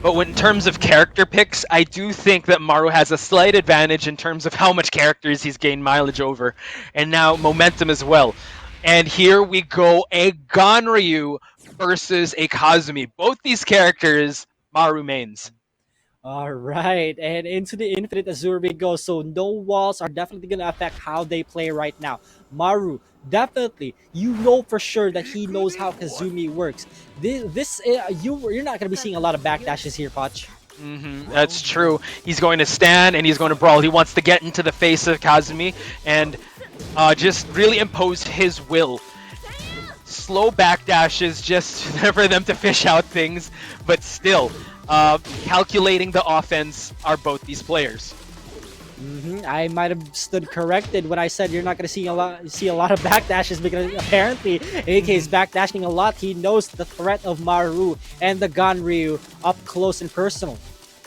But in terms of character picks, I do think that Maru has a slight advantage in terms of how much characters he's gained mileage over, and now momentum as well. And here we go, a Ganryu versus a Kazumi. Both these characters, Maru mains. All right, and into the Infinite Azure we go. So no walls are definitely gonna affect how they play right now. Maru, definitely, you know for sure that he knows how Kazumi works. You're not gonna be seeing a lot of backdashes here, Koch. That's true. He's going to stand and he's going to brawl. He wants to get into the face of Kazumi and just really impose his will. Slow backdashes just for them to fish out things, but still, calculating the offense are both these players. I might have stood corrected when I said you're not going to see a lot of backdashes because apparently AK is backdashing a lot. He knows the threat of Maru and the Ganryu up close and personal.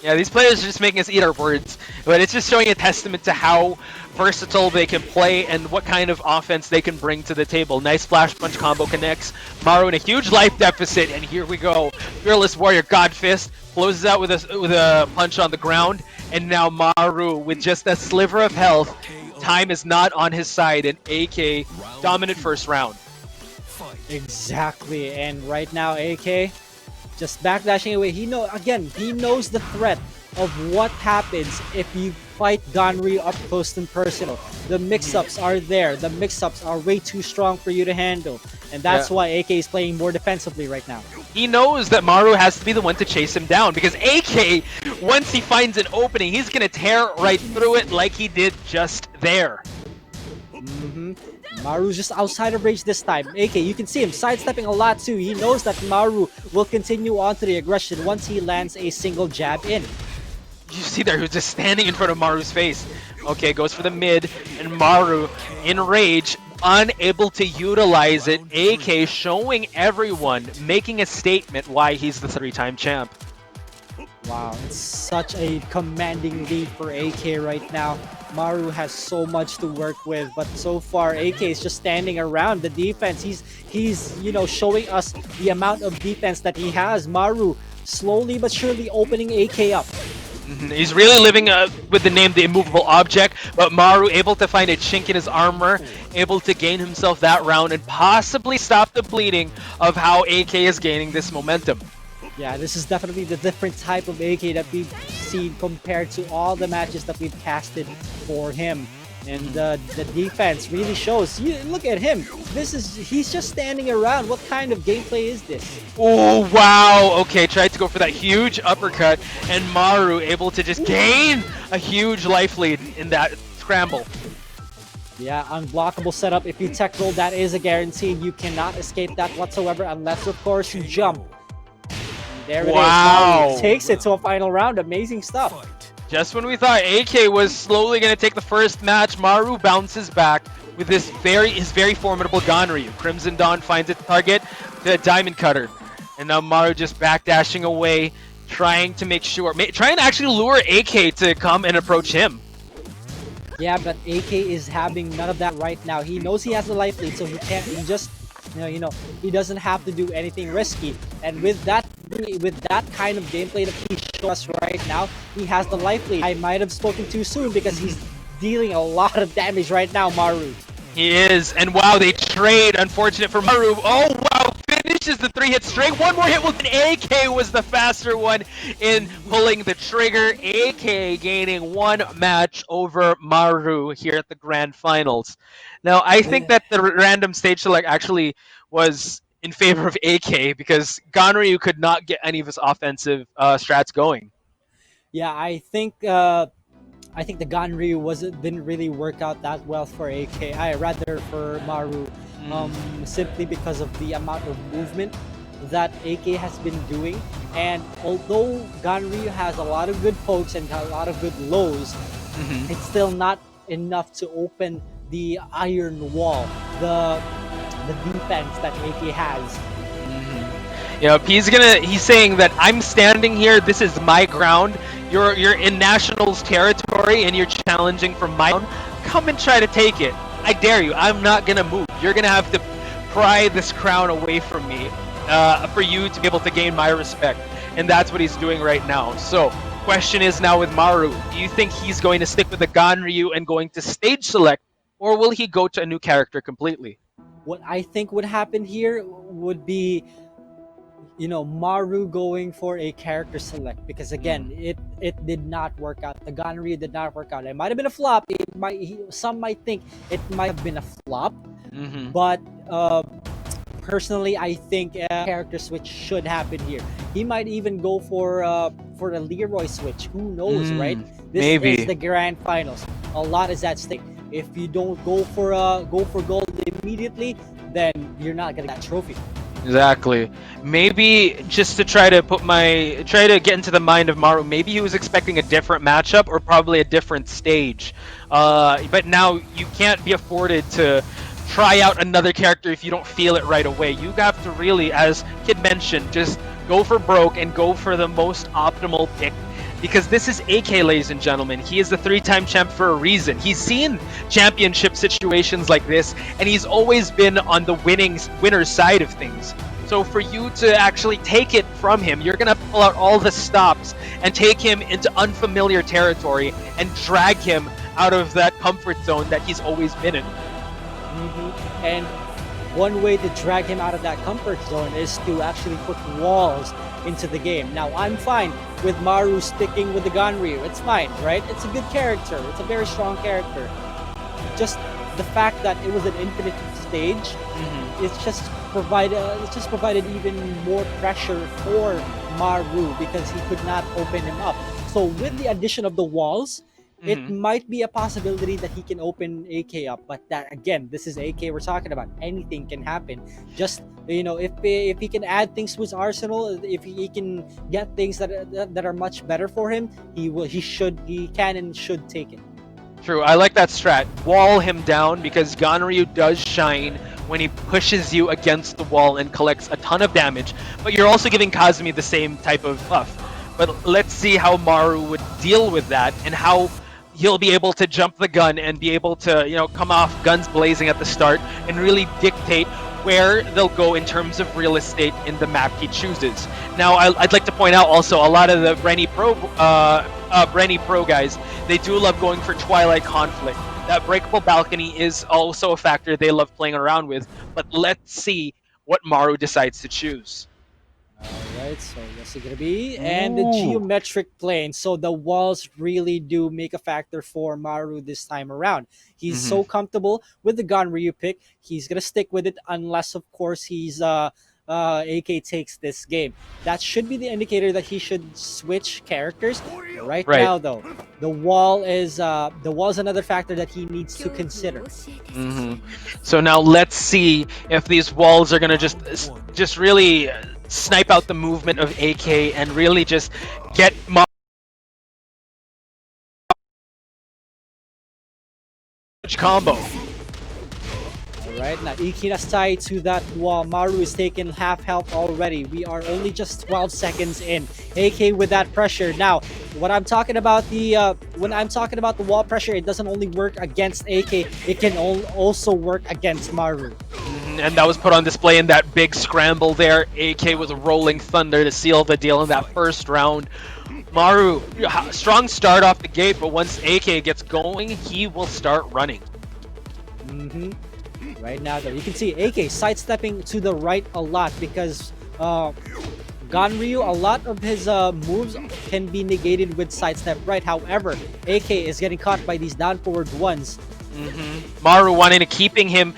Yeah, these players are just making us eat our words, but it's just showing a testament to how versatile they can play and what kind of offense they can bring to the table. Nice flash punch combo connects. Maru in a huge life deficit, and here we go. Fearless Warrior God Fist closes out with a punch on the ground, and now Maru with just a sliver of health. Time is not on his side, and AK dominant first round. Exactly, and right now AK just backdashing away. He knows the threat of what happens if you fight Ganryu up close and personal. The mix-ups are there. The mix-ups are way too strong for you to handle. And that's why AK is playing more defensively right now. He knows that Maru has to be the one to chase him down because AK, once he finds an opening, he's going to tear right through it like he did just there. Maru's just outside of range this time. AK, you can see him sidestepping a lot too. He knows that Maru will continue on to the aggression once he lands a single jab in. You see there, who's just standing in front of Maru's face. Okay, goes for the mid, and Maru, in rage, unable to utilize it. AK showing everyone, making a statement why he's the 3-time champ. Wow, it's such a commanding lead for AK right now. Maru has so much to work with, but so far AK is just standing around the defense. He's showing us the amount of defense that he has. Maru slowly but surely opening AK up. He's really living with the name the immovable object, but Maru able to find a chink in his armor, able to gain himself that round and possibly stop the bleeding of how AK is gaining this momentum. Yeah, this is definitely the different type of AK that we've seen compared to all the matches that we've casted for him. And the defense really shows. Look at him. He's just standing around. What kind of gameplay is this? Oh, wow. Okay, tried to go for that huge uppercut, and Maru able to just gain a huge life lead in that scramble. Yeah, unblockable setup. If you tech roll, that is a guarantee. You cannot escape that whatsoever unless, of course, you jump. There it is. Maru takes it to a final round. Amazing stuff. Just when we thought AK was slowly going to take the first match, Maru bounces back with his very formidable Ganryu. Crimson Dawn finds its target, the Diamond Cutter. And now Maru just backdashing away, trying to make sure, trying to actually lure AK to come and approach him. Yeah, but AK is having none of that right now. He knows he has the life lead, so he he doesn't have to do anything risky. And with that kind of gameplay that he shows us right now, he has the life lead. I might have spoken too soon because he's dealing a lot of damage right now, Maru. He is, and wow, they trade. Unfortunate for Maru. Oh wow, finishes the 3-hit string. One more hit with an AK was the faster one in pulling the trigger. AK gaining one match over Maru here at the Grand Finals. Now, I think that the random stage select actually was in favor of AK because Ganryu could not get any of his offensive strats going. Yeah, I think the Ganryu didn't really work out that well for AK. I rather for Maru, simply because of the amount of movement that AK has been doing. And although Ganryu has a lot of good pokes and a lot of good lows, it's still not enough to open the iron wall, the defense that AK has. You know, he's saying that I'm standing here, this is my ground. You're in Nationals territory and you're challenging for my ground. Come and try to take it. I dare you. I'm not gonna move. You're gonna have to pry this crown away from me for you to be able to gain my respect. and that's what he's doing right now. So, question is now with Maru, do you think he's going to stick with the Ganryu and going to stage select, or will he go to a new character completely? What I think would happen here would be, Maru going for a character select, because again, it did not work out. The Ganryu did not work out. It might have been a flop. Some might think it might have been a flop, but personally, I think a character switch should happen here. He might even go for the Leroy switch. Who knows, right? This maybe. is the grand finals. A lot is at stake. If you don't go for gold immediately, then you're not gonna get that trophy. Exactly. Maybe just to try to get into the mind of Maru, maybe he was expecting a different matchup or probably a different stage. But now you can't be afforded to try out another character if you don't feel it right away. You have to really, as Kid mentioned, just go for broke and go for the most optimal pick. Because this is AK, ladies and gentlemen. He is the 3-time champ for a reason. He's seen championship situations like this, and he's always been on the winner's side of things. So for you to actually take it from him, you're going to pull out all the stops and take him into unfamiliar territory and drag him out of that comfort zone that he's always been in. And one way to drag him out of that comfort zone is to actually put walls into the game. Now, I'm fine with Maru sticking with the Ganryu. It's fine, right? It's a good character. It's a very strong character. Just the fact that it was an infinite stage, it's just provided even more pressure for Maru because he could not open him up. So with the addition of the walls, it might be a possibility that he can open AK up, but that again, this is AK we're talking about. Anything can happen. Just if he can add things to his arsenal, if he can get things that are much better for him, he can and should take it. True, I like that strat. Wall him down because Ganryu does shine when he pushes you against the wall and collects a ton of damage, but you're also giving Kazumi the same type of buff. But let's see how Maru would deal with that and how he'll be able to jump the gun and be able to, come off guns blazing at the start and really dictate where they'll go in terms of real estate in the map he chooses. Now, I'd like to point out also a lot of the BRE.Pro guys, they do love going for Twilight Conflict. That breakable balcony is also a factor they love playing around with, but let's see what Maru decides to choose. Alright, so what's it gonna be? And the geometric plane. So the walls really do make a factor for Maru this time around. He's so comfortable with the Ganryu pick. He's gonna stick with it unless, of course, AK takes this game. That should be the indicator that he should switch characters. Right now, though, the wall is another factor that he needs to consider. So now let's see if these walls are gonna just really snipe out the movement of AK and really just get combo. Alright, now Ikinasai to that wall. Maru is taking half health already. We are only just 12 seconds in. AK with that pressure. Now, when I'm talking about the wall pressure, it doesn't only work against AK, it can also work against Maru. And that was put on display in that big scramble there. AK with a rolling thunder to seal the deal in that first round. Maru, strong start off the gate, but once AK gets going, he will start running. Right now, though, you can see AK sidestepping to the right a lot because Ganryu, a lot of his moves can be negated with sidestep right. However, AK is getting caught by these down forward ones. Maru wanting to keep Kazumi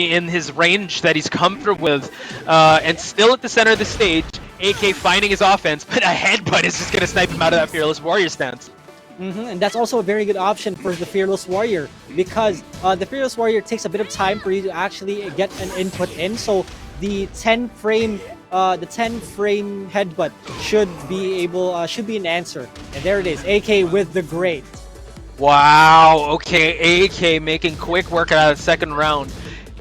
in his range that he's comfortable with, and still at the center of the stage. AK finding his offense, but a headbutt is just going to snipe him out of that Fearless Warrior stance. And that's also a very good option for the Fearless Warrior because the Fearless Warrior takes a bit of time for you to actually get an input in. So the 10 frame headbutt should be an answer. And there it is, AK with the great. Wow, okay, AK making quick work out of the second round.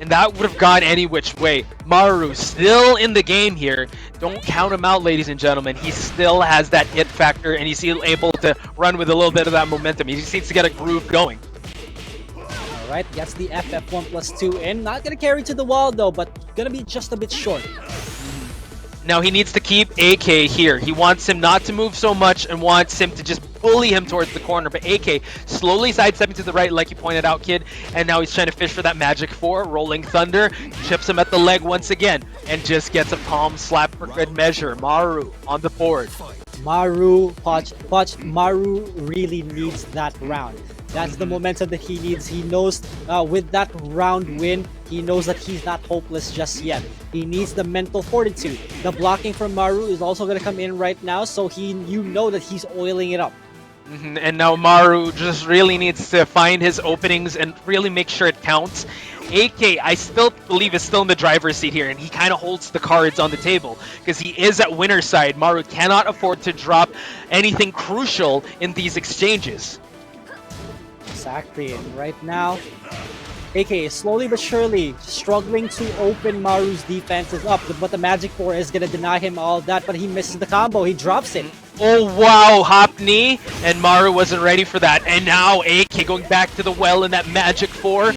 And that would have gone any which way. Maru still in the game here. Don't count him out, ladies and gentlemen. He still has that hit factor, and he's able to run with a little bit of that momentum. He just needs to get a groove going. Alright, gets the FF1+2 in. Not going to carry to the wall, though, but going to be just a bit short. Now he needs to keep AK here. He wants him not to move so much and wants him to just bully him towards the corner. But AK slowly sidestepping to the right, like you pointed out, kid. And now he's trying to fish for that magic 4. Rolling Thunder chips him at the leg once again and just gets a palm slap for good measure. Maru on the board. Maru, Maru really needs that round. That's the momentum that he needs. He knows with that round win, he knows that he's not hopeless just yet. He needs the mental fortitude. The blocking from Maru is also going to come in right now, so you know that he's oiling it up. And now Maru just really needs to find his openings and really make sure it counts. AK, I still believe, is still in the driver's seat here, and he kind of holds the cards on the table because he is at winner's side. Maru cannot afford to drop anything crucial in these exchanges. Exactly, and right now, AK is slowly but surely struggling to open Maru's defenses up, but the Magic 4 is going to deny him all that, but he misses the combo, he drops it. Oh wow, hop knee, and Maru wasn't ready for that. And now AK going back to the well in that Magic 4.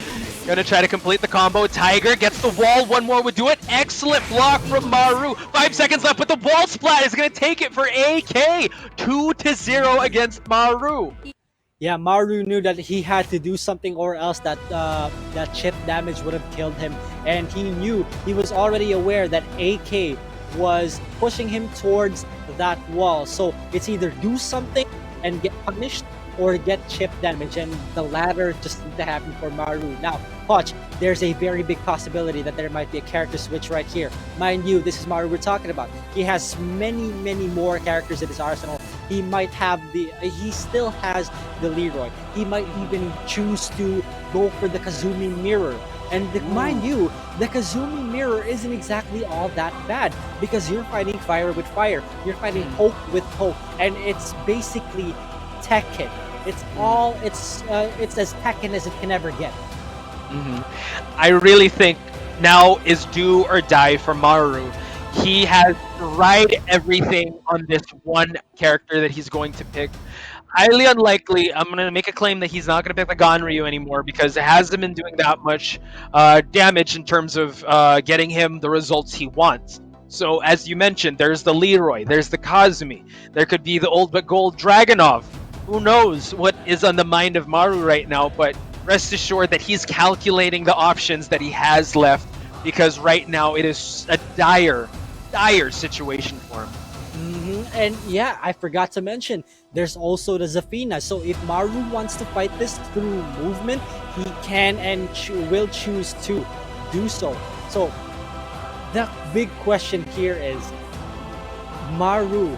Gonna try to complete the combo. Tiger gets the wall, one more would do it. Excellent block from Maru. 5 seconds left, but the wall splat is gonna take it for AK. 2-0 against Maru. Yeah, Maru knew that he had to do something or else that that chip damage would have killed him. And he was already aware that AK was pushing him towards that wall. So it's either do something and get punished or get chip damage, and the latter just need to happen for Maru. Now, Poch, there's a very big possibility that there might be a character switch right here. Mind you, this is Maru we're talking about. He has many more characters in his arsenal. He might have he still has the Leroy. He might even choose to go for the Kazumi mirror. And mind you, the Kazumi mirror isn't exactly all that bad because you're fighting fire with fire. You're fighting poke with poke, and it's basically Tekken. It's as Tekken as it can ever get. I really think now is do or die for Maru. He has tried everything on this one character that he's going to pick. Highly unlikely. I'm going to make a claim that he's not going to pick the Ganryu anymore because it hasn't been doing that much damage in terms of getting him the results he wants. So as you mentioned, there's the Leroy, there's the Kazumi, there could be the old but gold Dragunov. Who knows what is on the mind of Maru right now, but rest assured that he's calculating the options that he has left because right now it is a dire situation for him. And yeah, I forgot to mention, there's also the Zafina. So if Maru wants to fight this through movement, he can and will choose to do so. So the big question here is, Maru,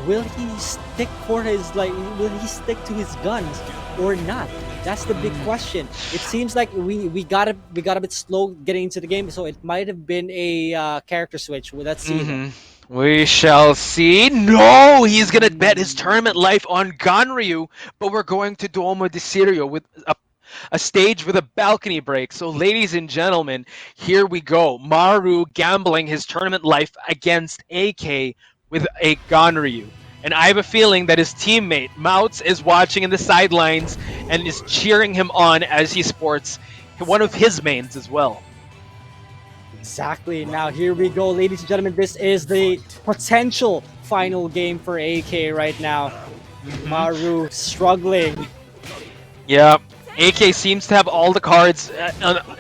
will he stick to his guns or not? That's the big question. It seems like we got a bit slow getting into the game, so it might have been a character switch. Let's see. We shall see. No, he's gonna bet his tournament life on Ganryu, but we're going to Duomo de Sirio with a stage with a balcony break. So ladies and gentlemen, here we go. Maru gambling his tournament life against AK with a Ganryu. And I have a feeling that his teammate, Mouts, is watching in the sidelines and is cheering him on as he sports one of his mains as well. Exactly. Now here we go, ladies and gentlemen. This is the potential final game for AK right now. Maru struggling. Yeah, AK seems to have all the cards,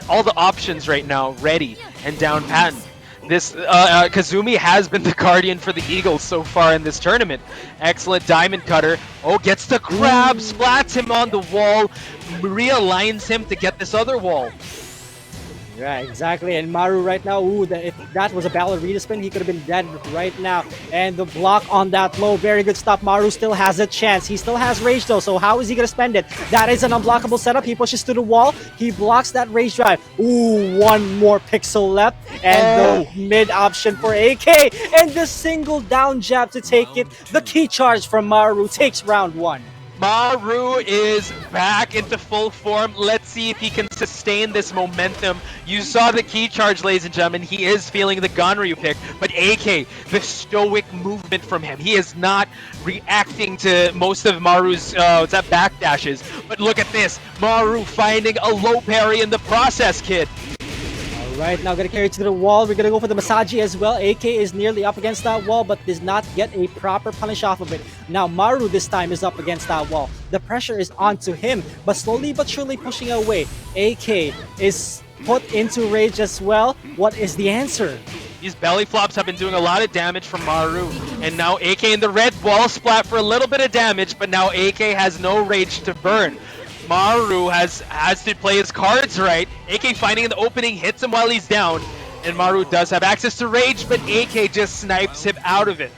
all the options right now ready and down patent. This Kazumi has been the guardian for the Eagles so far in this tournament. Excellent diamond cutter. Oh, gets the grab, splats him on the wall, realigns him to get this other wall. Yeah, exactly. And Maru right now, if that was a ballerina spin, he could have been dead right now. And the block on that low, very good stop. Maru still has a chance. He still has rage though, so how is he going to spend it? That is an unblockable setup. He pushes to the wall. He blocks that rage drive. Ooh, one more pixel left. And the mid option for AK. And the single down jab to take it. The key charge from Maru takes round one. Maru is back into full form. Let's see if he can sustain this momentum. You saw the key charge, ladies and gentlemen. He is feeling the Ganryu pick, but AK, the stoic movement from him. He is not reacting to most of Maru's backdashes. But look at this. Maru finding a low parry in the process, kid. Right now, gonna carry to the wall. We're gonna go for the Masaji as well. AK is nearly up against that wall, but does not get a proper punish off of it. Now, Maru this time is up against that wall. The pressure is onto him, but slowly but surely pushing away. AK is put into rage as well. What is the answer? These belly flops have been doing a lot of damage from Maru, and now AK in the red wall splat for a little bit of damage, but now AK has no rage to burn. Maru has to play his cards right. AK finding the opening, hits him while he's down, and Maru does have access to rage, but AK just snipes him out of it.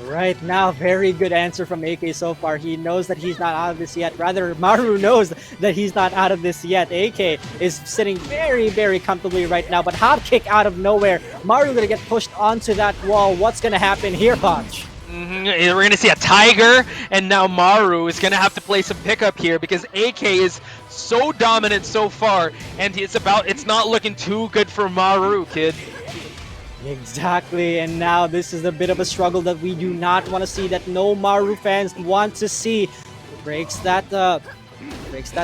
Right now, very good answer from AK so far. He knows that he's not out of this yet. Rather, Maru knows that he's not out of this yet. AK is sitting very, very comfortably right now, but hop kick out of nowhere. Maru gonna get pushed onto that wall. What's gonna happen here, Punch? We're gonna see a tiger, and now Maru is gonna have to play some pickup here because AK is so dominant so far, and it's not looking too good for Maru, kid. Exactly, and now this is a bit of a struggle that we do not want to see, that no Maru fans want to see. Breaks that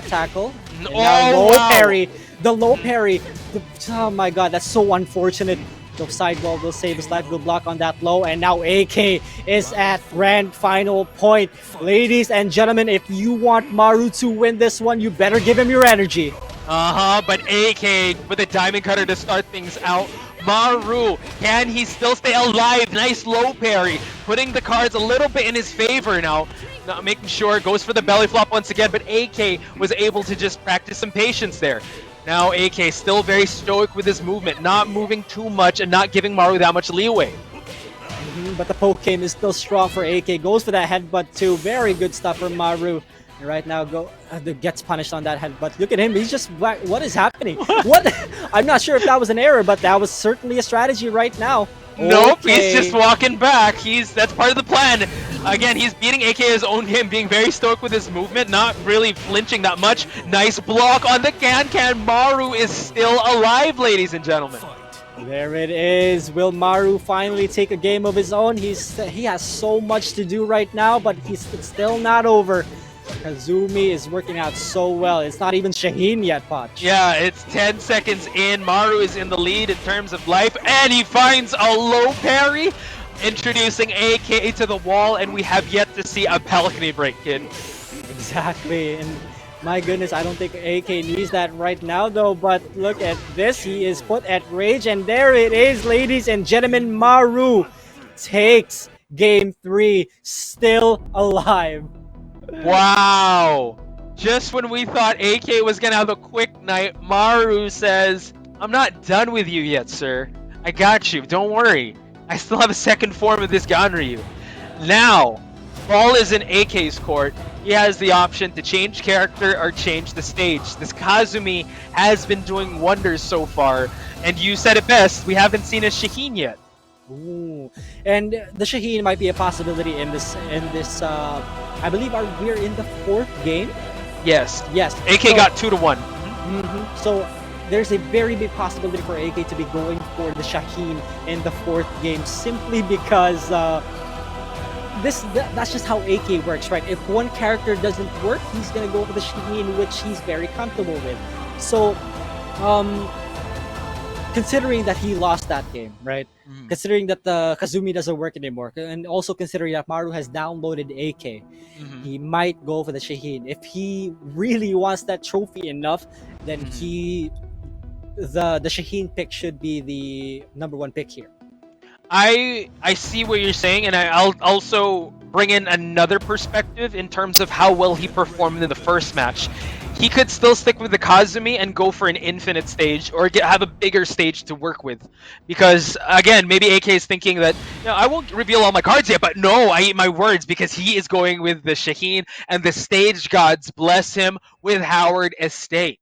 tackle. And now low parry. The low parry. Oh my god, that's so unfortunate. The sidewall will save his life, will block on that low, and now AK is at grand final point. Ladies and gentlemen, if you want Maru to win this one, you better give him your energy. But AK with a diamond cutter to start things out. Maru, can he still stay alive? Nice low parry, putting the cards a little bit in his favor now. Not making sure, goes for the belly flop once again, but AK was able to just practice some patience there. Now AK still very stoic with his movement, not moving too much and not giving Maru that much leeway. But the poke game is still strong for AK. Goes for that headbutt too. Very good stuff from Maru. And right now, gets punished on that headbutt. Look at him. He's just, what is happening? What? I'm not sure if that was an error, but that was certainly a strategy right now. Nope, okay. He's just walking back. That's part of the plan. Again, he's beating AK his own him, being very stoic with his movement, not really flinching that much. Nice block on the can. Maru is still alive, ladies and gentlemen. There it is. Will Maru finally take a game of his own? He has so much to do right now, but it's still not over. Kazumi is working out so well. It's not even Shaheen yet, Poch. Yeah, it's 10 seconds in. Maru is in the lead in terms of life, and he finds a low parry, introducing AK to the wall, and we have yet to see a balcony break, kid. Exactly, and my goodness, I don't think AK needs that right now, though, but look at this. He is put at rage, and there it is, ladies and gentlemen. Maru takes Game 3, still alive. Wow! Just when we thought AK was gonna have a quick night, Maru says, "I'm not done with you yet, sir. I got you, don't worry. I still have a second form of this Ganryu." Now, ball is in AK's court. He has the option to change character or change the stage. This Kazumi has been doing wonders so far, and you said it best, we haven't seen a Shaheen yet. Ooh. And the Shaheen might be a possibility in this. I believe we're in the 4th game. Yes. Yes. AK got 2-1. So there's a very big possibility for AK to be going for the Shaheen in the 4th game, simply because that's just how AK works, right? If one character doesn't work, he's gonna go for the Shaheen, which he's very comfortable with. So, considering that he lost that game, right? Considering that the Kazumi doesn't work anymore, and also considering that Maru has downloaded AK, he might go for the Shaheen. If he really wants that trophy enough, then the Shaheen pick should be the #1 pick here. I see what you're saying, and I'll also bring in another perspective in terms of how well he performed in the first match. He could still stick with the Kazumi and go for an infinite stage, or have a bigger stage to work with. Because, again, maybe AK is thinking that, I won't reveal all my cards yet, but no, I eat my words, because he is going with the Shaheen, and the stage gods bless him with Howard Estate.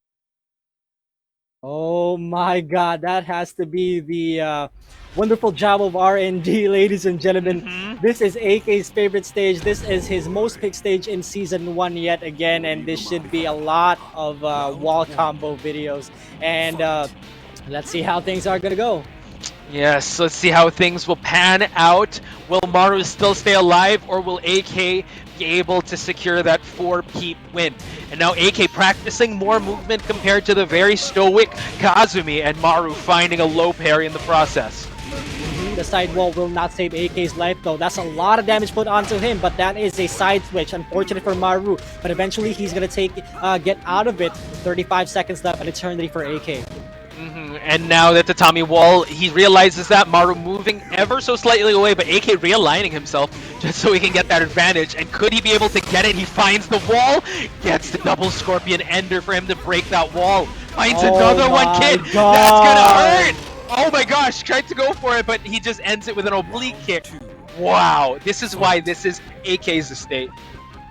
Oh my god, that has to be the wonderful job of R&D, ladies and gentlemen. This is AK's favorite stage. This is his most picked stage in Season 1 yet again, and this should be a lot of wall combo videos. And let's see how things are going to go. Yes, let's see how things will pan out. Will Maru still stay alive, or will AK be able to secure that 4-peat win. And now AK practicing more movement compared to the very stoic Kazumi, and Maru finding a low parry in the process. The side wall will not save AK's life though. That's a lot of damage put onto him, but that is a side switch. Unfortunate for Maru, but eventually he's gonna get out of it. 35 seconds left, an eternity for AK. And now that the Tommy wall, he realizes that Maru moving ever so slightly away, but AK realigning himself just so he can get that advantage. And could he be able to get it? He finds the wall, gets the double Scorpion Ender for him to break that wall. Finds another one, kid. God. That's gonna hurt. Oh my gosh, tried to go for it, but he just ends it with an oblique kick. Wow, this is why this is AK's estate.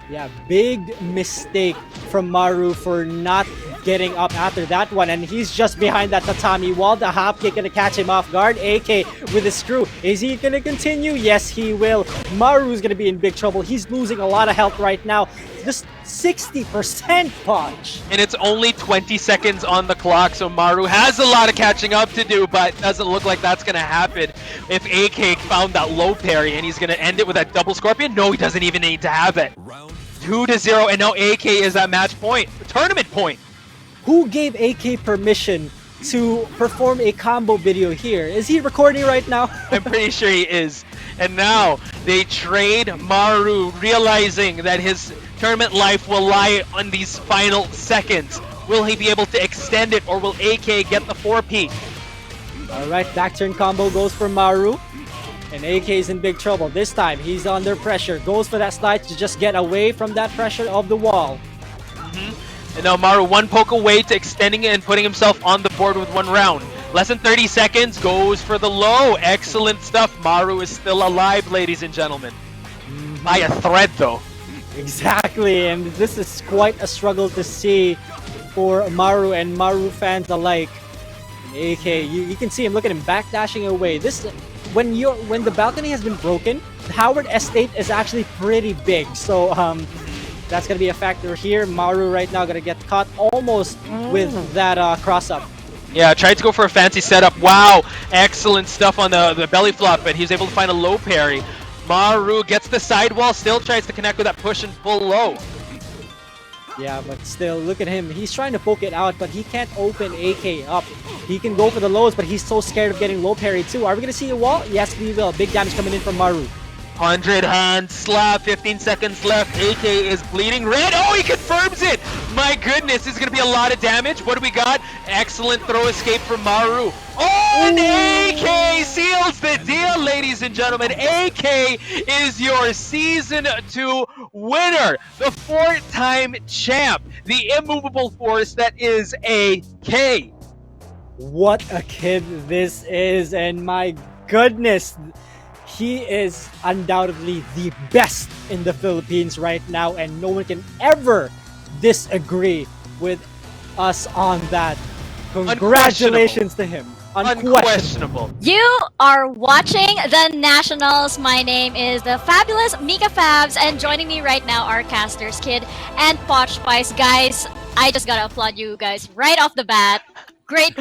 Yeah, big mistake from Maru for not getting up after that one, and he's just behind that tatami wall. The hop kick gonna catch him off guard. AK with the screw. Is he gonna continue? Yes, he will. Maru's gonna be in big trouble. He's losing a lot of health right now. Just 60% punch. And it's only 20 seconds on the clock, so Maru has a lot of catching up to do, but doesn't look like that's gonna happen. If AK found that low parry and he's gonna end it with that double Scorpion, no, he doesn't even need to have it. 2-0, and now AK is at match point, tournament point. Who gave AK permission to perform a combo video here? Is he recording right now? I'm pretty sure he is. And now they trade Maru, realizing that his tournament life will lie on these final seconds. Will he be able to extend it, or will AK get the 4-peat? Alright, back turn combo goes for Maru. And AK is in big trouble. This time, he's under pressure. Goes for that slide to just get away from that pressure of the wall. And now Maru one poke away to extending it and putting himself on the board with one round. Less than 30 seconds, goes for the low. Excellent stuff. Maru is still alive, ladies and gentlemen. By a thread, though. Exactly, and this is quite a struggle to see for Maru and Maru fans alike. And AK, you can see him, look at him backdashing away. This when the balcony has been broken, the Howard Estate is actually pretty big. So that's gonna be a factor here. Maru right now gonna get caught almost with that cross up. Yeah, tried to go for a fancy setup. Wow, excellent stuff on the belly flop, but he was able to find a low parry. Maru gets the sidewall, still tries to connect with that push and pull low. Yeah, but still, look at him. He's trying to poke it out, but he can't open AK up. He can go for the lows, but he's so scared of getting low parry too. Are we gonna see a wall? Yes, we will. Big damage coming in from Maru. 100 hand slap, 15 seconds left. AK is bleeding red. Oh, he confirms it! My goodness, this is gonna be a lot of damage. What do we got? Excellent throw escape from Maru. Oh, and AK seals the deal, ladies and gentlemen. AK is your Season 2 winner, the 4-time champ, the immovable force that is AK. What a kid this is, and my goodness, he is undoubtedly the best in the Philippines right now, and no one can ever disagree with us on that. Congratulations to him. Unquestionable. You are watching the Nationals. My name is the fabulous Mika Fabs, and joining me right now are Casters Kid and Poch Spice. Guys, I just gotta applaud you guys right off the bat. Great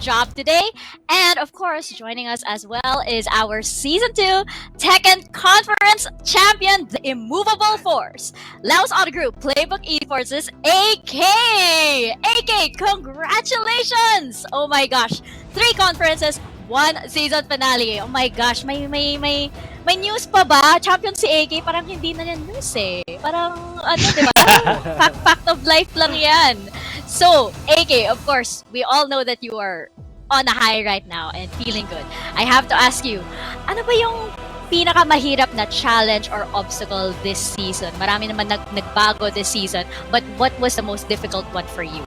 job today. And of course, joining us as well is our Season 2 Tekken Conference Champion, the Immovable Force. Laos Auto Group, Playbook Esports' AK! AK, congratulations! Oh my gosh, 3 conferences, 1 season finale. Oh my gosh, may news pa ba? Champion si AK, parang hindi na yan news eh. Parang, di ba? Fact of life lang yan. So, AK, of course, we all know that you are on a high right now and feeling good. I have to ask you, ano ba yung pinakamahirap na challenge or obstacle this season? Marami naman nagbago this season, but what was the most difficult one for you?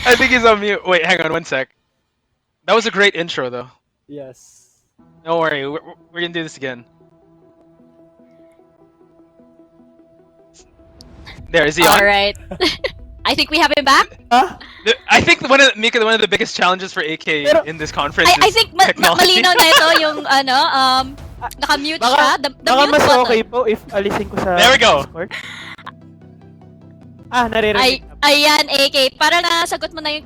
I think he's on mute. Wait, hang on one sec. That was a great intro, though. Yes. Don't worry, we're gonna do this again. There, is he on? All right. I think we have him back. I think one of the biggest challenges for AK in this conference I is think technology. malinaw na ito yung Naka-mute Baka, siya. The baka mute mas button. okay po if alisin ko sa There we go. Discord. Naririnig na po. Ayan, AK. Parang nasagot mo na yung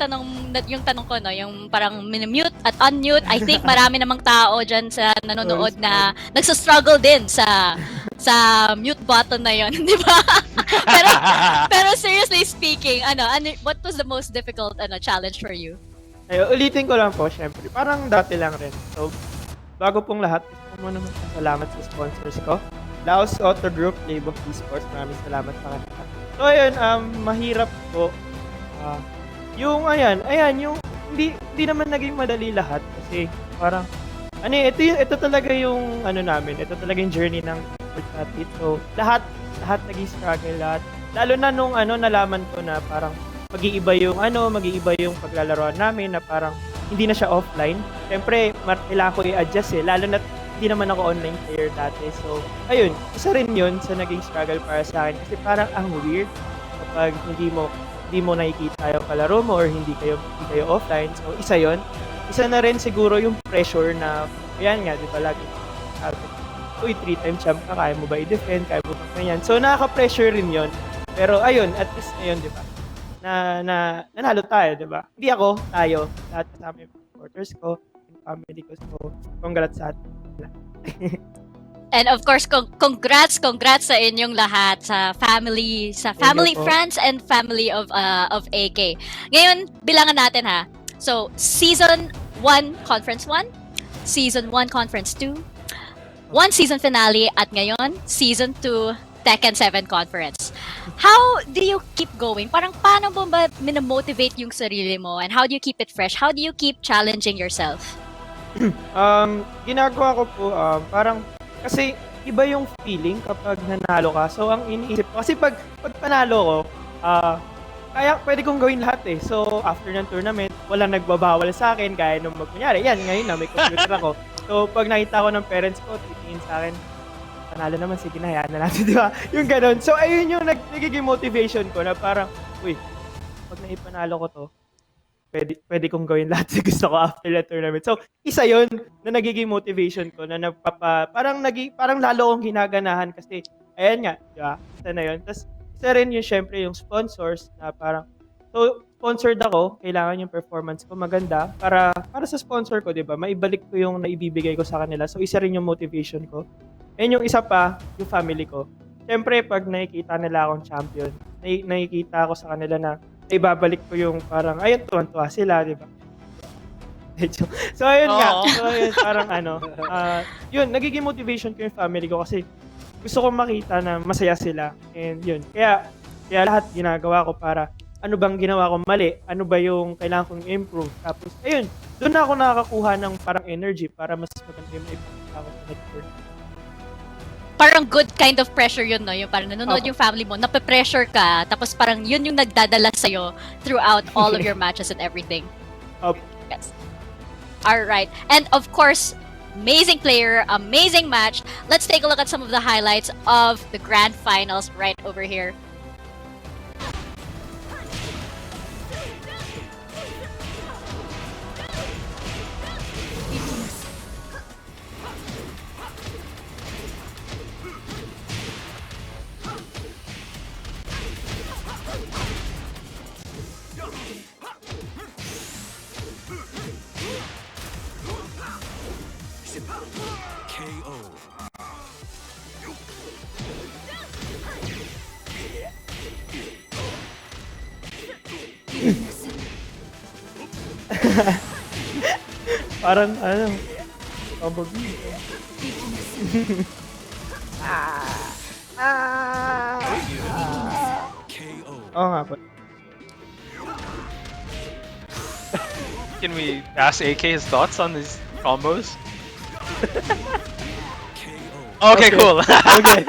tanong ko, no? Yung parang minimute at unmute. I think marami namang tao dyan sa nanonood na nagsa-struggle din sa mute button na yon, di ba? pero seriously speaking, what was the most difficult challenge for you? Ay, ulitin ko lang po, syempre. Parang dati lang rin. So, bago pong lahat, gusto ko muna salamat sa sponsors ko. Laos Auto Group, Label of Esports, maraming salamat sa kanila. So, ayun, mahirap po. Yung, yung, hindi naman naging madali lahat kasi parang, ito talaga yung, namin, ito talaga yung journey ng sports natin. So, lahat naging struggle, lahat. Lalo na nung, nalaman ko na parang, mag-iiba yung paglalaroan namin na parang, hindi na siya offline. Siyempre, kailangan ko i-adjust lalo na hindi naman ako online player dati. So, ayun, isa rin yun sa naging struggle para sa akin. Kasi parang ang weird kapag hindi mo nakikita yung kalaro mo or hindi kayo offline. So, isa yun. Isa na rin siguro yung pressure na, ayan nga, di ba, lagi, uy, 3-time champ ka, kaya mo ba i-defend, kaya mo ba ganyan. So, nakaka-pressure rin yun. Pero, ayun, at least ngayon, di ba, nanalo tayo, di ba? Hindi ako, tayo. Lahat kasama yung supporters ko, yung family ko. So, congrats sa atin. And of course, congrats sa inyong lahat, sa family, friends, and family of AK. Ngayon, bilangan natin ha. So, Season 1, Conference 1, Season 1, Conference 2, 1 season finale, at ngayon, Season 2, Tekken 7 Conference. How do you keep going? Parang paano mo ba minamotivate yung sarili mo? And how do you keep it fresh? How do you keep challenging yourself? Ginagawa ko po, parang, kasi iba yung feeling kapag nanalo ka. So, ang iniisip ko, kasi pag panalo ko, kaya pwede kong gawin lahat eh. So, after ng tournament, walang nagbabawal sa akin, kaya nung magkunyari, yan, ngayon na, may computer ako. So, pag nakita ko ng parents ko, titingin sa akin, panalo naman, sige na, hayaan na natin, di ba? Yung ganun. So, ayun yung nagiging motivation ko na parang, uy, pag naipanalo ko to, pwede kong gawin lahat sa gusto ko after the tournament. So, isa yon na nagiging motivation ko na parang lalo akong ginaganahan kasi, ayan nga, di ba? Isa na yun. Tapos, isa rin yung syempre yung sponsors na parang, so, sponsored ako, kailangan yung performance ko maganda para sa sponsor ko, di ba? Maibalik ko yung naibibigay ko sa kanila. So, isa rin yung motivation ko. And yung isa pa, yung family ko. Syempre, pag nakikita nila akong champion, nakikita ako sa kanila na ibabalik ko yung parang, ayun, tuwan-tuwa sila, di ba? So, ayun nga. So, ayun, parang yun, nagiging motivation ko yung family ko kasi gusto kong makita na masaya sila. And yun, kaya lahat ginagawa ko para ano bang ginawa ko mali, ano ba yung kailangan kong improve. Tapos, ayun, doon na ako nakakakuha ng parang energy para mas maganda yung ipakita ko sa next year. Parang good kind of pressure yun, no? Yung parang nanonood yung family mo, nape-pressure ka, tapos parang yun yung nagdadala sa'yo throughout all of your matches and everything. Yes. Alright. And of course, amazing player, amazing match. Let's take a look at some of the highlights of the grand finals right over here. Parang, pabagi. Oo nga po. Can we ask AK his thoughts on these combos? Okay, cool. Okay.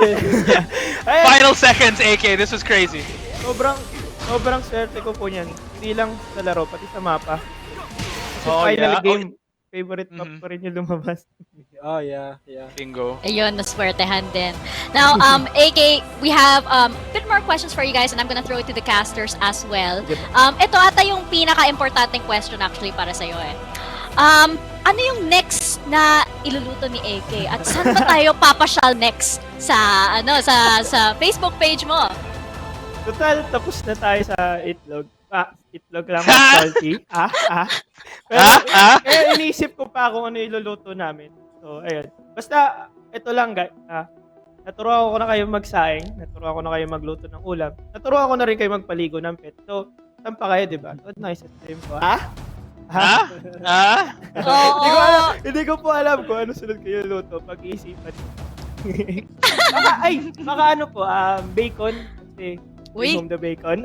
Final seconds, AK. This was crazy. Sobrang swerte ko po niyan. Hindi lang sa laro, pati sa mapa. Kasi final game, favorite map ko rin yung lumabas. Oh, yeah. Bingo. Ayun, naswertehan din. Now, AK, we have a bit more questions for you guys and I'm gonna throw it to the casters as well. Ito ata yung pinaka-importanting question actually para sa'yo eh. Ano yung next na iluluto ni AK? At saan ba tayo papasyal next sa sa Facebook page mo? Total, tapos na tayo sa itlog. Itlog lang mas salty. Pero, iniisip ko pa kung ano iluluto namin. So, ayun. Basta, ito lang guys. Naturuan ko na kayo magsaing. Naturuan ko na kayo magluto ng ulam. Naturuan ko na rin kayo magpaligo ng pet. So, saan pa kayo, di ba? Nice stream ko. Hindi ko po alam kung ano sunod kayo luto. Pag-iisipan. Baka ano po, bacon. Kasi, Uy. home the bacon.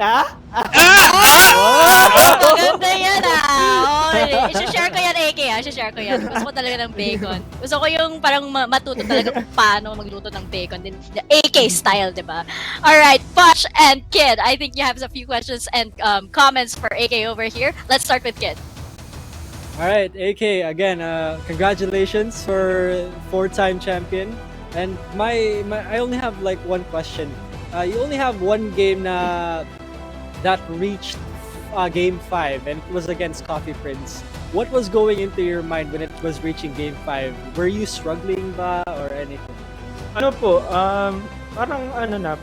Maganda yan I-share ko yan, AK I-share ko yan. Gusto ko talaga ng bacon. Gusto ko yung parang matuto talaga kung paano magluto ng bacon. Din, the AK style, diba? Alright, Poch and Kid. I think you have a few questions and comments for AK over here. Let's start with Kid. Alright, AK, again, congratulations for 4-time champion. And I only have like one question. You only have one game that reached Game 5, and it was against Coffee Prince. What was going into your mind when it was reaching Game 5? Were you struggling ba or anything? Ano po, parang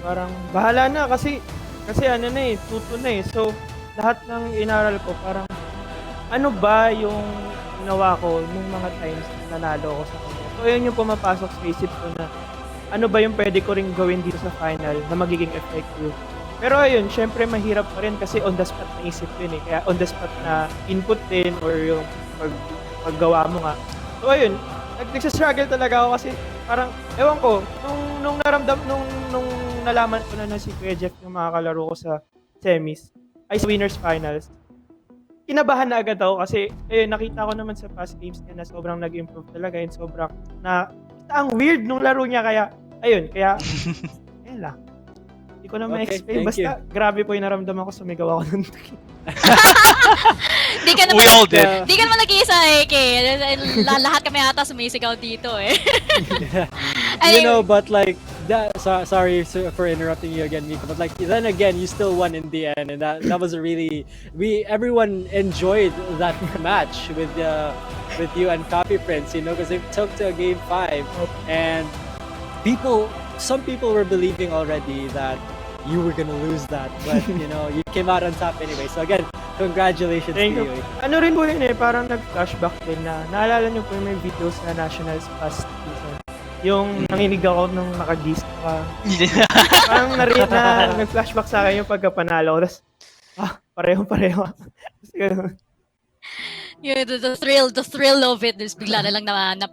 parang bahala na kasi ano na tuto na So, lahat ng inaral ko parang ano ba yung ginawa ko nung mga times na nanalo ko sa kanya. So, yun yung pumapasok sa isip ko na ano ba yung pwede ko ring gawin dito sa final na magiging effective. Pero ayun, syempre mahirap pa rin kasi on the spot na isip yun Kaya on the spot na input din or yung paggawa mo nga. So ayun, nagsastruggle talaga ako kasi parang, ewan ko, nung nalaman ko na si Kuya Jeff yung mga kalaro ko sa semis, ay sa winners finals, kinabahan na agad ako kasi nakita ko naman sa past games niya na sobrang nag-improve talaga and sobrang ang weird nung laro niya kaya ayun lang. Hindi ko na ma-explain. Basta grabe po yung naramdaman ko sumigaw ako ng Di ka We all did. Di ka naman nag-iisa AK. Lahat kami ata sumisigaw dito You know, but like sorry for interrupting you again, Miko, but like then again you still won in the end, and that was a really everyone enjoyed that match with you and Copy Prince, because it took to a Game 5, and some people were believing already that you were gonna lose that, but you came out on top anyway. So again, congratulations Thank to you. you. Ano rin po yun parang nag-flashback din na naalala niyo po yung may videos na Nationals past season. Yung nanginig ako nung nakagis ka. Parang nag-flashback sa akin yung pagkapanalo ko. Tapos, pareho. Yeah, the thrill of it is bigla na lang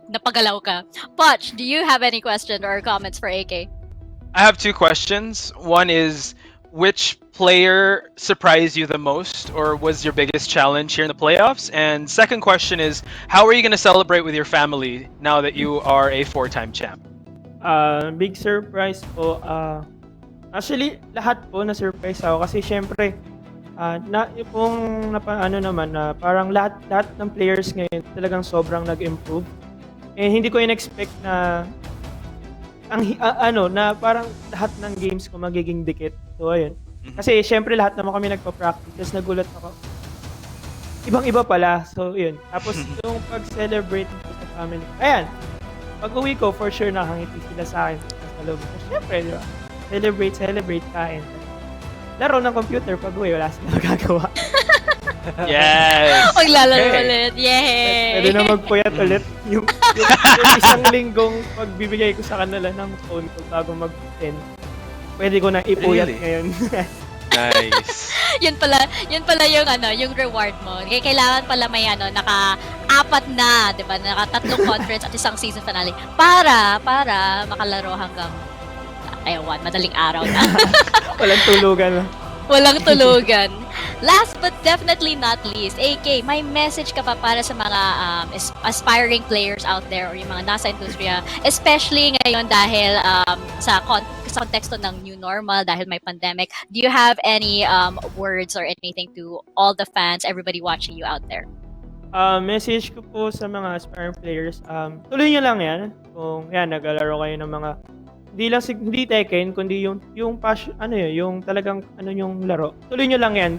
napagalaw ka. Poch, do you have any question or comments for AK? I have two questions. One is, which player surprised you the most or was your biggest challenge here in the playoffs? And second question is, how are you going to celebrate with your family now that you are a 4-time champ? Big surprise po. Actually, lahat po na-surprise ako kasi syempre, parang lahat ng players ngayon talagang sobrang nag-improve. Hindi ko in-expect na na parang lahat ng games ko magiging dikit. So ayun. Kasi syempre lahat naman kami nagpa-practice. Tapos nagulat ako. Ibang-iba pala. So yun. Tapos yung pag-celebrate sa family. Ayan. Pag-uwi ko, for sure nakangiti sila sa akin. Sa loob. Syempre, di ba? Celebrate, kain. Laro ng computer, pag-uwi, wala sila magagawa. Yes! Maglalaro ulit. Yay! Pwede na magpuyat ulit. Yung isang linggong pagbibigay ko sa kanila ng phone ko bago mag-10. Pwede ko na ipuyat ngayon. Nice. yun pala yung reward mo. Kailangan pala may naka-4 na, 'di ba? Naka-3 conference at isang season finale para makalaro hanggang madaling araw na. Walang tulugan. Last but definitely not least, AK, may message ka pa para sa mga aspiring players out there or yung mga nasa industriya, especially ngayon dahil sa konteksto ng new normal dahil may pandemic. Do you have any words or anything to all the fans, everybody watching you out there? Message ko po sa mga aspiring players, tuloy nyo lang yan. Kung naglalaro kayo ng mga hindi Tekken, kundi yung passion, yung talagang yung laro. Tuloy nyo lang yan.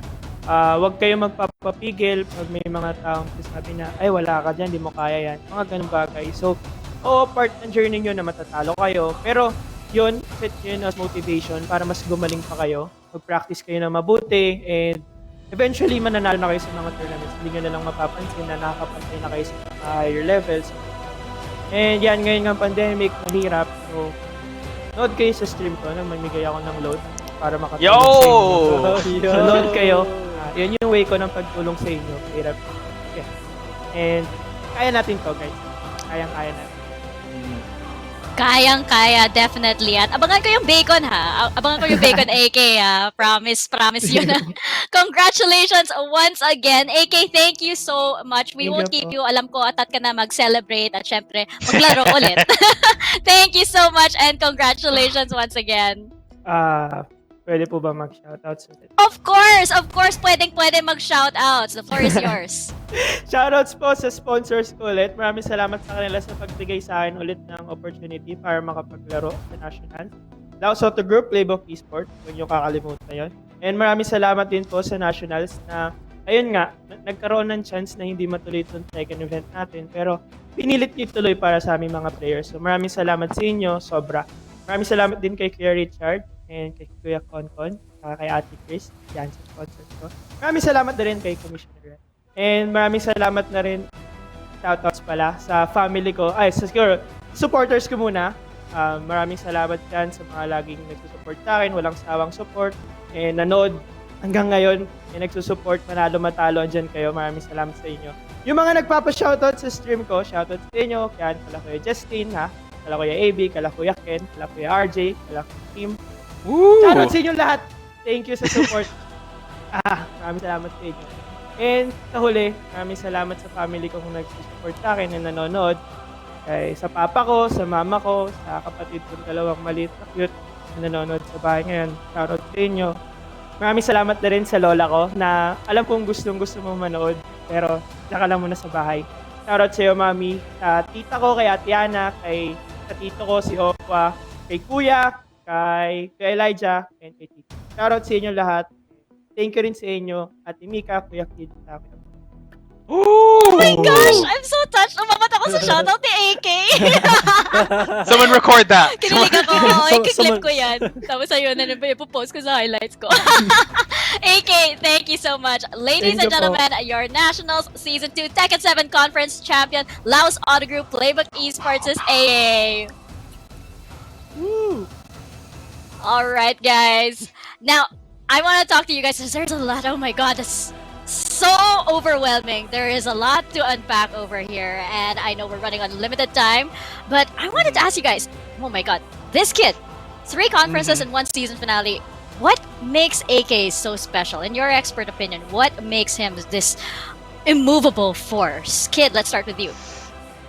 Huwag kayong magpapapigil pag may mga taong sasabi na, ay wala ka dyan, di mo kaya yan. Mga ganun bagay. So, oo, part ng journey nyo na matatalo kayo. Pero, yun, set nyo yun as motivation para mas gumaling pa kayo. Mag-practice kayo na mabuti and eventually mananalo na kayo sa mga tournaments. Hindi nyo na lang mapapansin na nakakapantay na kayo sa higher levels. And yan, ngayon ng pandemic, mahirap. So, load kayo sa stream ko. Mamigay ako ng load para makatulong Yo! sa inyo. So, load kayo. Yun yung way ko ng pagtulong sa inyo. Hirap. Okay. And kaya natin to, guys. Kayang-kaya natin. Kayang-kaya, definitely. At abangan ko yung bacon, ha? Abangan ko yung bacon, AK, ha? Promise yun, ha? Congratulations once again. AK, thank you so much. We Thank won't you keep po. you. Alam ko, atat ka na mag-celebrate at syempre, maglaro ulit. Thank you so much and congratulations once again. Pwede po ba mag-shoutouts ulit? Of course, pwede mag-shoutouts. The floor is yours. Shoutouts po sa sponsors ko ulit. Maraming salamat sa kanila sa pagbigay sa akin ulit ng opportunity para makapaglaro sa Nationals. Lausoto Group, Playbook Esports. Huwag niyo kakalimutan yun. And maraming salamat din po sa Nationals na, ayun nga, nagkaroon ng chance na hindi matuloy itong Tekken event natin. Pero pinilit niyo tuloy para sa aming mga players. So maraming salamat sa inyo, sobra. Maraming salamat din kay Kuya Richard and kay Kuya Konkon, kay Ate Chris, yan sa sponsors ko. Maraming salamat na rin kay Commissioner. And maraming salamat na rin, shoutouts pala, sa family ko. Ay, siguro, supporters ko muna. Maraming salamat dyan sa mga laging nagsusupport sa akin, walang sawang support. And nanood hanggang ngayon, nagsusupport, manalo matalo, andyan kayo. Maraming salamat sa inyo. Yung mga nagpapa-shoutout sa stream ko, shoutout sa inyo, kaya kala Kuya Justin, ha? Kala Kuya AB, kala Kuya Ken, kala Kuya RJ, kala Kuya Kim. Shoutout sa inyo lahat. Thank you sa support. Maraming salamat sa inyo. And sa huli, maraming salamat sa family ko kung nag-support sa akin na nanonood. Kay sa papa ko, sa mama ko, sa kapatid kong dalawang maliit na cute na nanonood sa bahay ngayon. Shoutout sa inyo. Maraming salamat na rin sa lola ko na alam kong gustong-gusto mo manood pero saka lang muna sa bahay. Shoutout sa iyo, mami. Sa tita ko, kay Ate Ana, sa tito ko, si Okwa, kay Kuya, kay Elijah, and kay Tito. Shoutout sa inyo lahat. Thank you rin sa inyo, Ate Mika, Kuya Kid, sa akin. Oh my gosh! I'm so touched. Umamat ako sa shoutout ni AK. Someone record that. Kinilig ako. I-clip ko yan. Tapos ayun, ipopost ko sa highlights ko. AK, thank you so much. Ladies and gentlemen, your Nationals Season 2 Tekken 7 Conference Champion, Laos Auto Group Playbook Esports' AA. Woo! Alright, guys. Now, I want to talk to you guys because there's a lot. Oh my god, that's so overwhelming. There is a lot to unpack over here, and I know we're running on limited time, but I wanted to ask you guys, oh my god, this kid, 3 conferences and 1 season finale. What makes AK so special? In your expert opinion, what makes him this immovable force? Kid, let's start with you.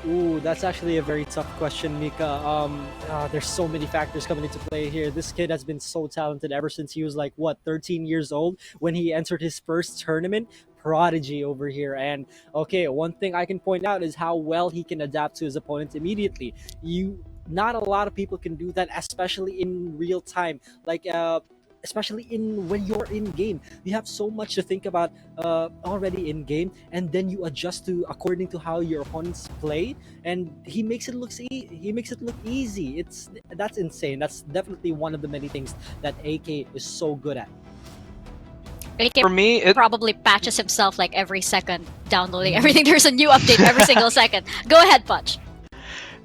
Ooh, that's actually a very tough question, Mika. There's so many factors coming into play here. This kid has been so talented ever since he was like, what, 13 years old when he entered his first tournament? Prodigy over here. And okay, one thing I can point out is how well he can adapt to his opponents immediately. Not a lot of people can do that, especially in real time. Especially when you're in game, you have so much to think about already in game, and then you adjust to according to how your opponents play, and he makes it look easy. That's insane. That's definitely one of the many things that AK is so good at. AK For me, probably patches himself like every second, downloading everything. There's a new update every single second. Go ahead, Putch.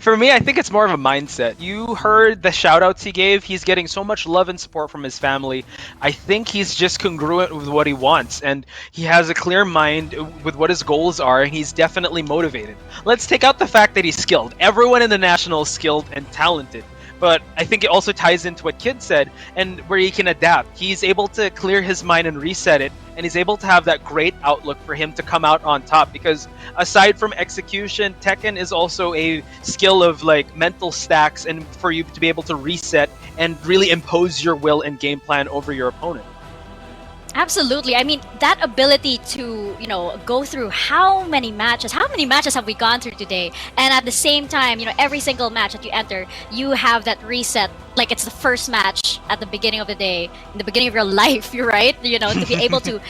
For me, I think it's more of a mindset. You heard the shout-outs he gave. He's getting so much love and support from his family. I think he's just congruent with what he wants, and he has a clear mind with what his goals are, and he's definitely motivated. Let's take out the fact that he's skilled. Everyone in the National is skilled and talented. But I think it also ties into what Kid said, and where he can adapt. He's able to clear his mind and reset it, and he's able to have that great outlook for him to come out on top. Because aside from execution, Tekken is also a skill of like mental stacks, and for you to be able to reset and really impose your will and game plan over your opponent. Absolutely. I mean, that ability to, go through how many matches have we gone through today? And at the same time, every single match that you enter, you have that reset. Like it's the first match at the beginning of the day, in the beginning of your life, you're right? To be able to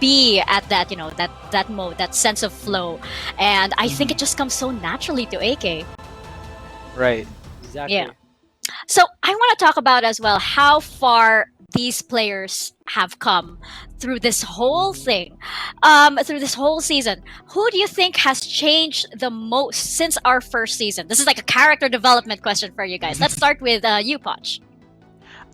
be at that, that mode, that sense of flow. And I think it just comes so naturally to AK. Right. Exactly. Yeah. So I want to talk about as well how far these players have come through this whole thing, through this whole season. Who do you think has changed the most since our first season? This is like a character development question for you guys. Let's start with you, Poch.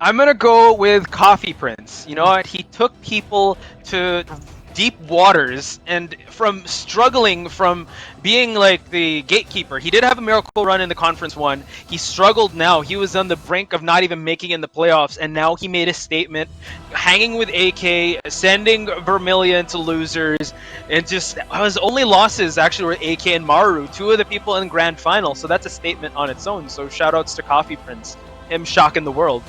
I'm gonna go with Coffee Prince. You know what? He took people to deep waters, and from struggling from being like the gatekeeper, he did have a miracle run in the conference one. He struggled now. He was on the brink of not even making in the playoffs, and now he made a statement, hanging with AK, sending Vermilion to losers, and just his only losses actually were AK and Maru, two of the people in grand final. So that's a statement on its own. So shout outs to Coffee Prince, him shocking the world.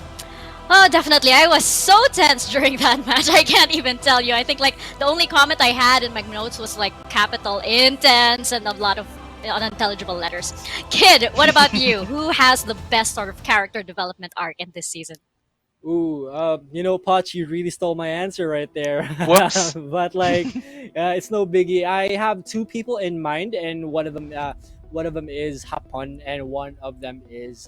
Oh, definitely. I was so tense during that match. I can't even tell you. I think like the only comment I had in my notes was like capital intense and a lot of unintelligible letters. Kid, what about you? Who has the best sort of character development arc in this season? Ooh, Poch, you really stole my answer right there. Whoops. But like, it's no biggie. I have two people in mind, and one of them is Hapon, and one of them is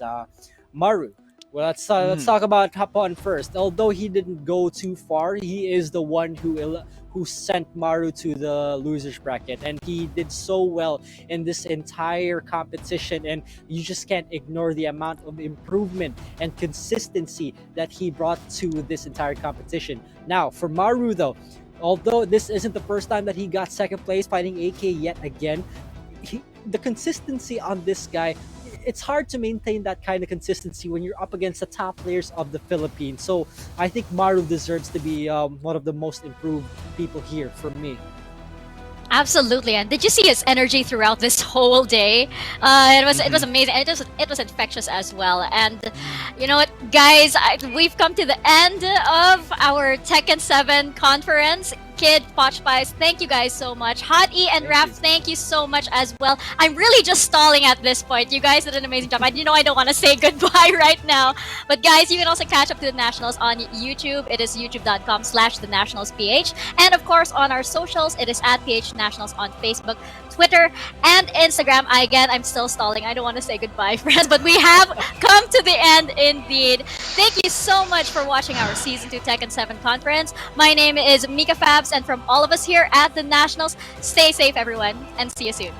Maru. Well, let's talk about Hapon first. Although he didn't go too far, he is the one who sent Maru to the losers bracket, and he did so well in this entire competition. And you just can't ignore the amount of improvement and consistency that he brought to this entire competition. Now, for Maru though, although this isn't the first time that he got second place fighting AK yet again, the consistency on this guy, it's hard to maintain that kind of consistency when you're up against the top players of the Philippines. So I think Maru deserves to be one of the most improved people here for me. Absolutely. And did you see his energy throughout this whole day? It was amazing. And it was infectious as well. And you know what, guys, we've come to the end of our Tekken 7 conference. Kid, Potch Pies, thank you guys so much. Hot E and Raph, thank you so much as well. I'm really just stalling at this point. You guys did an amazing job. I don't want to say goodbye right now. But guys, you can also catch up to the Nationals on YouTube. It is youtube.com/thenationalsph. And of course, on our socials, it is at PH Nationals on Facebook, Twitter, and Instagram. Again, I'm still stalling. I don't want to say goodbye, friends, but we have come to the end indeed. Thank you so much for watching our Season 2 Tekken 7 conference. My name is Mika Fabs, and from all of us here at the Nationals, stay safe, everyone, and see you soon.